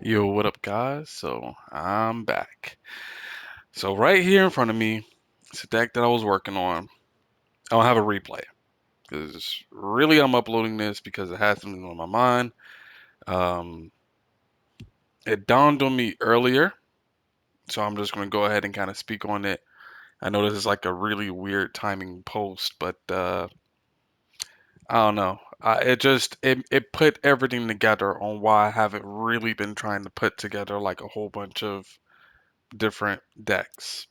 Yo, what up, guys? So I'm back. So right here in front of me, it's a deck that I was working on. I don't have a replay because really I'm uploading this because it has something on my mind. Um, it dawned on me earlier, so I'm just going to go ahead and kind of speak on it. I know this is like a really weird timing post, but I don't know. It put everything together on why I haven't really been trying to put together like a whole bunch of different decks.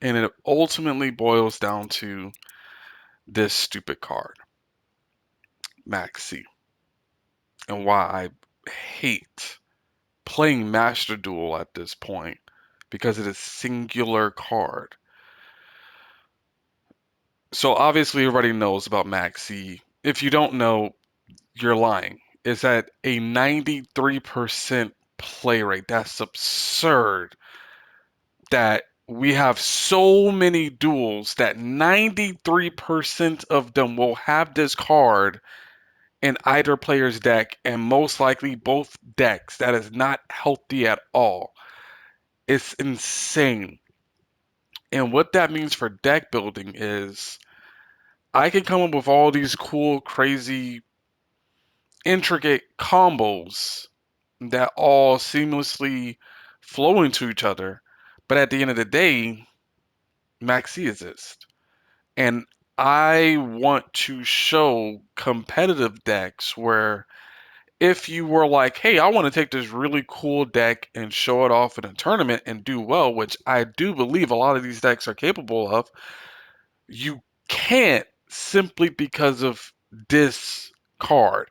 And it ultimately boils down to this stupid card, Maxx, and why I hate playing Master Duel at this point because it is singular card. So obviously everybody knows about Maxx. If you don't know, you're lying. It's at a 93% play rate. That's absurd that we have so many duels that 93% of them will have this card in either player's deck, and most likely both decks. That is not healthy at all. It's insane. And what that means for deck building is I can come up with all these cool, crazy, intricate combos that all seamlessly flow into each other. But at the end of the day, Maxi exists. And I want to show competitive decks where if you were like, hey, I want to take this really cool deck and show it off in a tournament and do well, which I do believe a lot of these decks are capable of, you can't simply because of this card.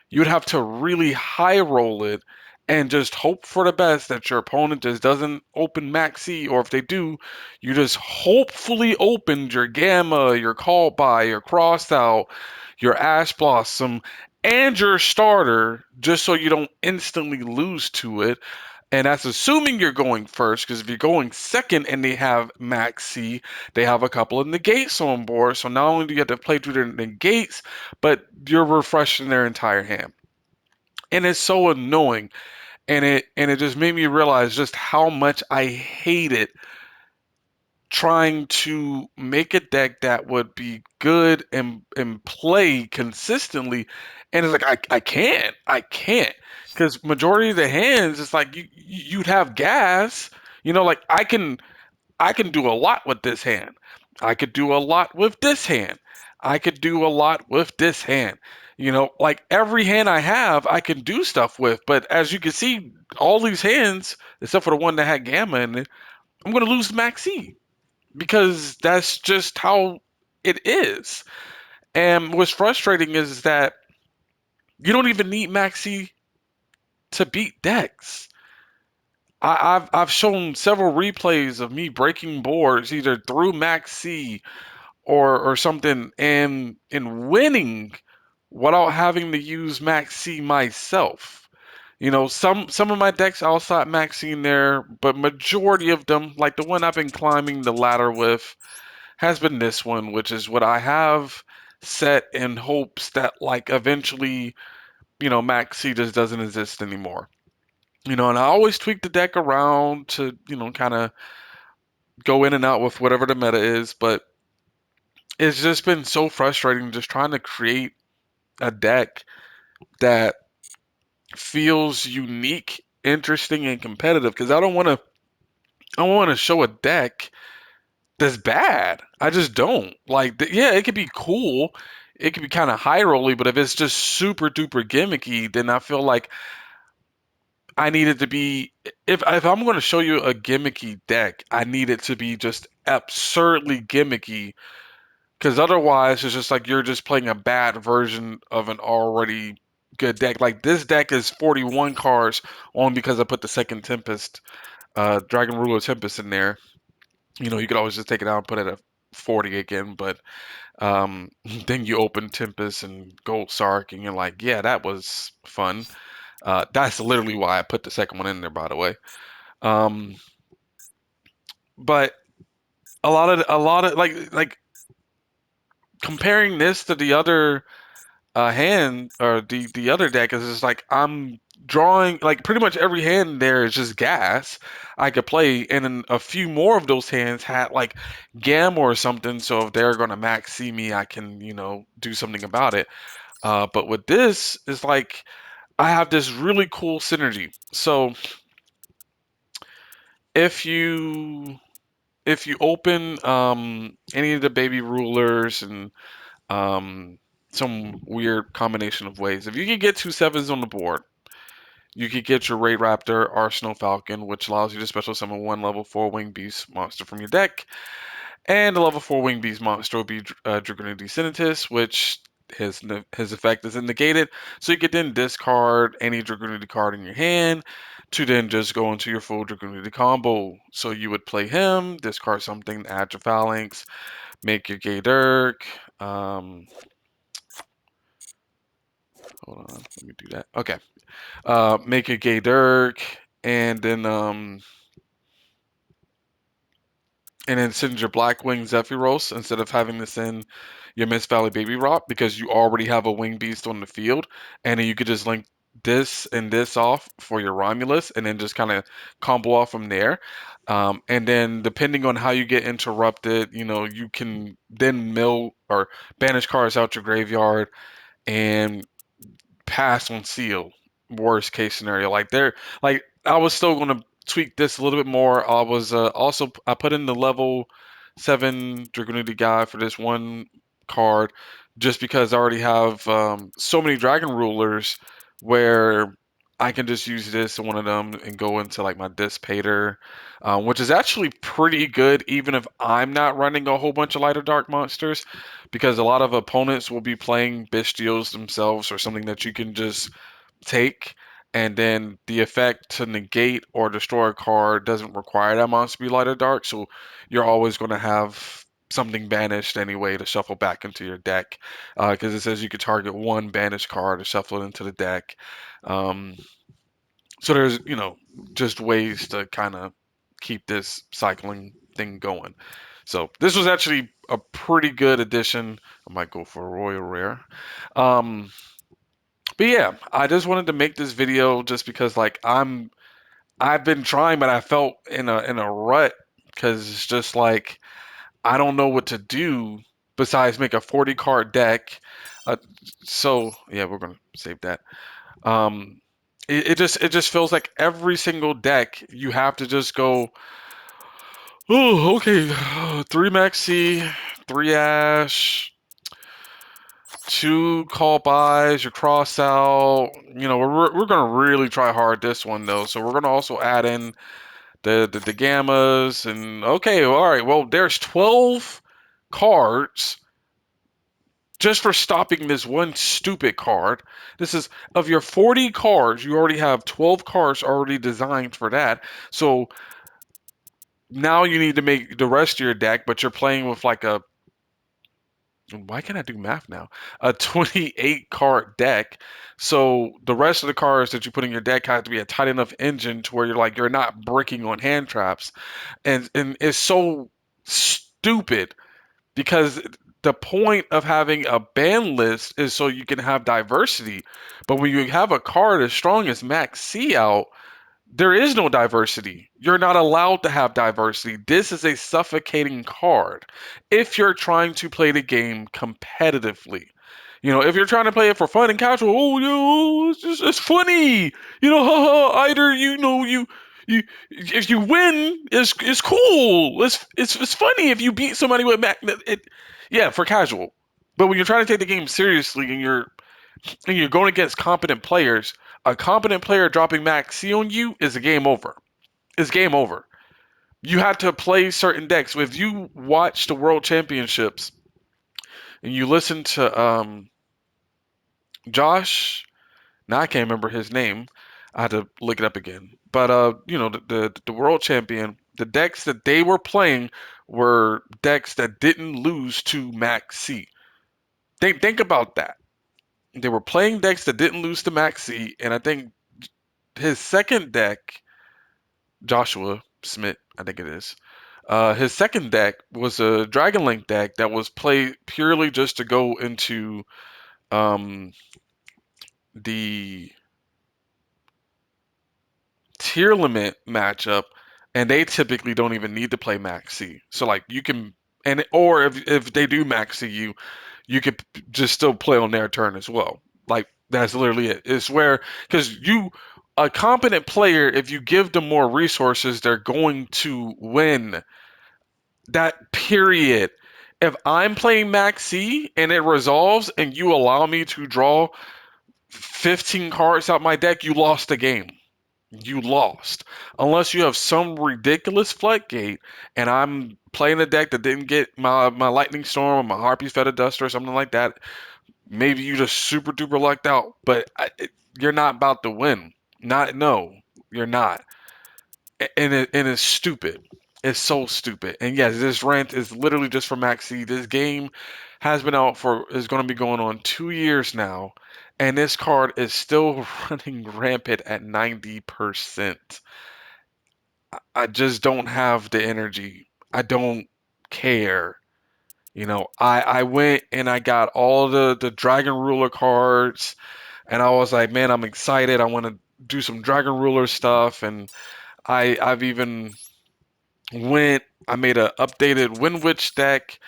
You would have to really high roll it and just hope for the best that your opponent just doesn't open Maxi, or if they do, you just hopefully opened your Gamma, your Call By, your Crossed Out, your Ash Blossom, and your starter, just so you don't instantly lose to it. And that's assuming you're going first, because if you're going second and they have Maxi, they have a couple of negates on board. So not only do you have to play through their negates, but you're refreshing their entire hand. And it's so annoying. And it just made me realize just how much I hated trying to make a deck that would be good and play consistently. And it's like I can't because majority of the hands it's like you'd have gas, like I can do a lot with this hand. I could do a lot with this hand. I could do a lot with this hand. Like every hand I have, I can do stuff with. But as you can see, all these hands, except for the one that had Gamma in it, I'm going to lose Maxi because that's just how it is. And what's frustrating is that you don't even need Maxi to beat decks. I've shown several replays of me breaking boards either through Maxi or something and winning without having to use Maxi myself. Some of my decks outside Maxi in there, but majority of them, like the one I've been climbing the ladder with, has been this one, which is what I have set in hopes that like eventually, Maxi just doesn't exist anymore. And I always tweak the deck around to, kind of go in and out with whatever the meta is, but it's just been so frustrating just trying to create a deck that feels unique, interesting, and competitive because I don't want to show a deck that's bad. I just don't. Like, yeah, it could be cool. It could be kind of high rolly, but if it's just super duper gimmicky, then I feel like I need it to be. If I'm going to show you a gimmicky deck, I need it to be just absurdly gimmicky. Because otherwise, it's just like you're just playing a bad version of an already good deck. Like this deck is 41 cards only because I put the second Tempest, Dragon Ruler Tempest in there. You could always just take it out and put it at 40 again, but then you open Tempest and Gold Sark, and you're like, yeah, that was fun. That's literally why I put the second one in there, by the way. Um, but a lot of like comparing this to the other hand or the other deck is just like I'm drawing like pretty much every hand there is just gas I could play, and then a few more of those hands had like gamma or something. So if they're gonna max see me, I can do something about it. But with this, it's like I have this really cool synergy. So if you if you open any of the baby rulers and um, some weird combination of ways, if you can get two sevens on the board, you could get your Raid Raptor Arsenal Falcon, which allows you to special summon one level 4 Wing Beast monster from your deck. And the level 4 Wing Beast monster will be Dragonity Sinitus, which his effect is negated. So you could then discard any Dragonity card in your hand to then just go into your full Dragonity combo. So you would play him, discard something, add your Phalanx, make your Gay Dirk. Hold on, let me do that. Okay. Make a Gay Dirk, and then send your Blackwing Zephyros instead of having to send your Mist Valley Baby Rock, because you already have a Wing Beast on the field, and then you could just link this and this off for your Romulus, and then just kind of combo off from there. And then depending on how you get interrupted, you can then mill or banish cards out your graveyard and pass on seal. Worst case scenario, like I was still going to tweak this a little bit more. I was also I put in the level 7 Dragonity guy for this one card, just because I already have so many Dragon Rulers where I can just use this one of them and go into like my Dissipator, which is actually pretty good even if I'm not running a whole bunch of light or dark monsters, because a lot of opponents will be playing Bestials themselves or something that you can just take, and then the effect to negate or destroy a card doesn't require that monster to be light or dark, so you're always going to have something banished anyway to shuffle back into your deck, because it says you could target one banished card to shuffle it into the deck. Um, so there's just ways to kind of keep this cycling thing going. So this was actually a pretty good addition. I might go for a royal rare. Um, but yeah, I just wanted to make this video just because like I've been trying, but I felt in a rut because it's just like I don't know what to do besides make a 40 card deck. Uh, so yeah, we're gonna save that. Um, it just feels like every single deck you have to just go. Oh, okay. Three Maxi, three Ash, two call buys, your cross out. We're gonna really try hard this one though. So we're gonna also add in the gammas and okay, all right. Well, there's 12 cards just for stopping this one stupid card. This is of your 40 cards, you already have 12 cards already designed for that. So now you need to make the rest of your deck, but you're playing with like a why can't I do math now? A 28 card deck. So the rest of the cards that you put in your deck have to be a tight enough engine to where you're not bricking on hand traps. And it's so stupid because the point of having a ban list is so you can have diversity. But when you have a card as strong as Max C out, there is no diversity. You're not allowed to have diversity. This is a suffocating card if you're trying to play the game competitively. If you're trying to play it for fun and casual, oh, it's funny. Haha, either you if you win, it's cool. It's funny if you beat somebody with yeah, for casual. But when you're trying to take the game seriously and you're going against competent players, a competent player dropping Maxx C on you is a game over. It's game over. You have to play certain decks. If you watch the World Championships and you listen to Josh, now I can't remember his name. I had to look it up again. But the world champion, the decks that they were playing were decks that didn't lose to Maxx C. Think about that. They were playing decks that didn't lose to Maxx C, and I think his second deck, Joshua Smith, I think it is. His second deck was a Dragon Link deck that was played purely just to go into um, the tier limit matchup, and they typically don't even need to play Maxx C. So like you can, and or if they do Maxx C you, you could just still play on their turn as well. Like that's literally it. It's where because you a competent player, if you give them more resources, they're going to win. That period. If I'm playing Maxx C and it resolves and you allow me to draw 15 cards out my deck, you lost the game. You lost. Unless you have some ridiculous floodgate and I'm playing a deck that didn't get my Lightning Storm or my Harpy's Feather Duster or something like that, maybe you just super duper lucked out. But you're not about to win. Not, no, you're not. And it's stupid. It's so stupid. And yes, this rant is literally just for Maxx C. This game has been out for is going to be going on 2 years now, and this card is still running rampant at 90%. I just don't have the energy. I don't care. I went and I got all the Dragon Ruler cards, and I was like, man, I'm excited. I want to do some Dragon Ruler stuff, and I've even went. I made a updated Wind Witch deck,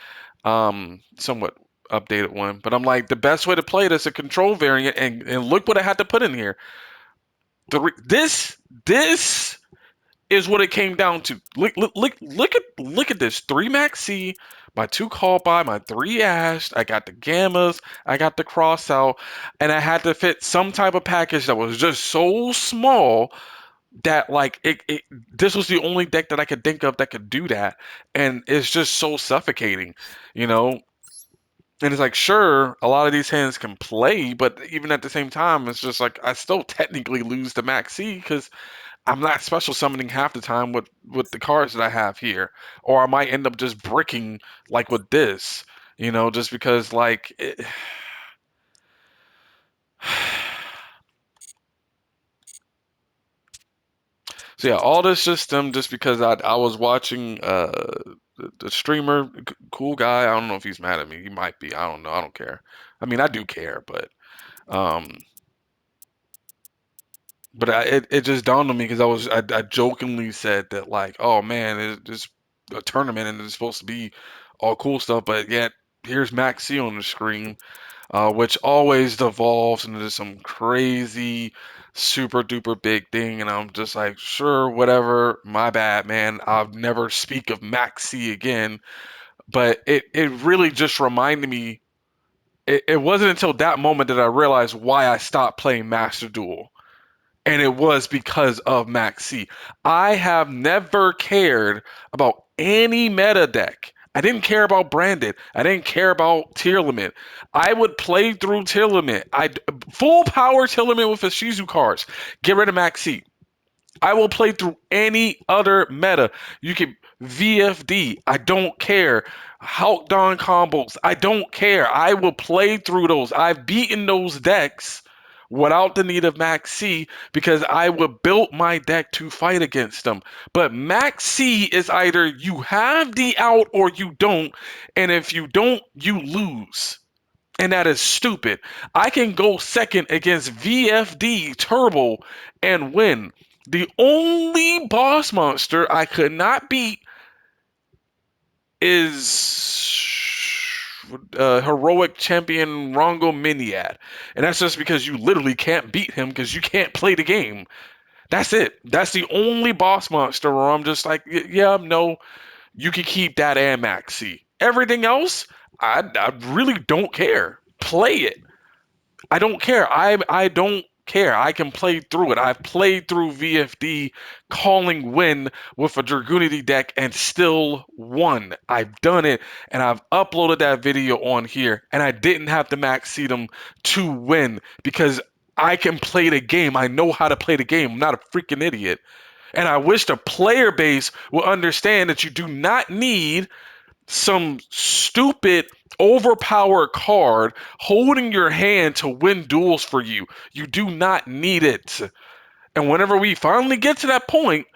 somewhat updated one. But I'm like, the best way to play it is a control variant, and look what I had to put in here. This is what it came down to. Look at this. 3 Maxx C, my 2 call by, my 3 Ash. I got the Gammas, I got the cross out, and I had to fit some type of package that was just so small that like it this was the only deck that I could think of that could do that, and it's just so suffocating, you know. And it's like, sure, a lot of these hands can play, but even at the same time, it's just like I still technically lose to Maxx C because I'm not special summoning half the time with the cards that I have here, or I might end up just bricking like with this, just because like So yeah, all this system just because I was watching the streamer, cool guy. I don't know if he's mad at me. He might be. I don't know. I don't care. I mean, I do care, um, it just dawned on me because I jokingly said that like, oh man, it's a tournament and it's supposed to be all cool stuff, but yet here's Maxx C on the screen, which always devolves into some crazy, super duper big thing. And I'm just like, sure, whatever, my bad, man. I'll never speak of Maxx C again. But it really just reminded me, it wasn't until that moment that I realized why I stopped playing Master Duel. And it was because of Maxx C. I have never cared about any meta deck. I didn't care about branded. I didn't care about tier limit. I would play through tier limit. I full power tier limit with the Shizu cards. Get rid of Maxx C. I will play through any other meta. You can VFD. I don't care. Hulk Dawn combos. I don't care. I will play through those. I've beaten those decks without the need of Maxx C because I would build my deck to fight against them. But Maxx C is either you have the out or you don't, and if you don't, you lose. And that is stupid. I can go second against VFD Turbo and win. The only boss monster I could not beat is heroic champion Rongo Miniad. And that's just because you literally can't beat him because you can't play the game. That's it. That's the only boss monster where I'm just like, yeah, no, you can keep that and Maxx C. Everything else, I really don't care. Play it. I don't care. I don't care. I can play through it. I've played through VFD calling win with a Dragoonity deck and still won. I've done it and I've uploaded that video on here and I didn't have to Maxx C them to win because I can play the game. I know how to play the game. I'm not a freaking idiot. And I wish the player base will understand that you do not need some stupid overpowered card holding your hand to win duels for you. You do not need it. And whenever we finally get to that point,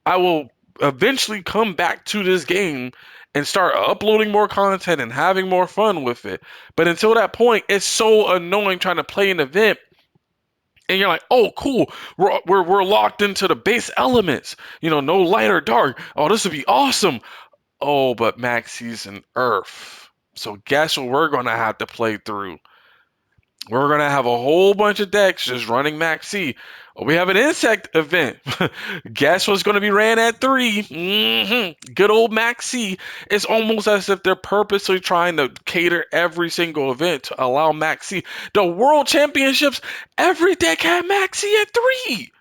I will eventually come back to this game and start uploading more content and having more fun with it. But until that point, it's so annoying trying to play an event And you're like, oh, cool. We're locked into the base elements. No light or dark. Oh, this would be awesome. Oh, but Maxie's an Earth. So guess what we're gonna have to play through? We're gonna have a whole bunch of decks just running Maxi. We have an insect event. Guess what's gonna be ran at 3? Good old Maxi. It's almost as if they're purposely trying to cater every single event to allow Maxi. The World Championships, every deck had Maxi at 3.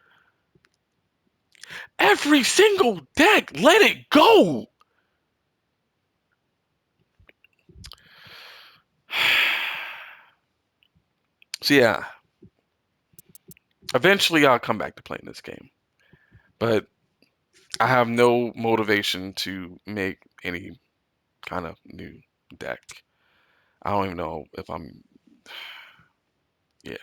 Every single deck. Let it go. So yeah, eventually I'll come back to playing this game. But I have no motivation to make any kind of new deck. I don't even know if I'm. Yeah.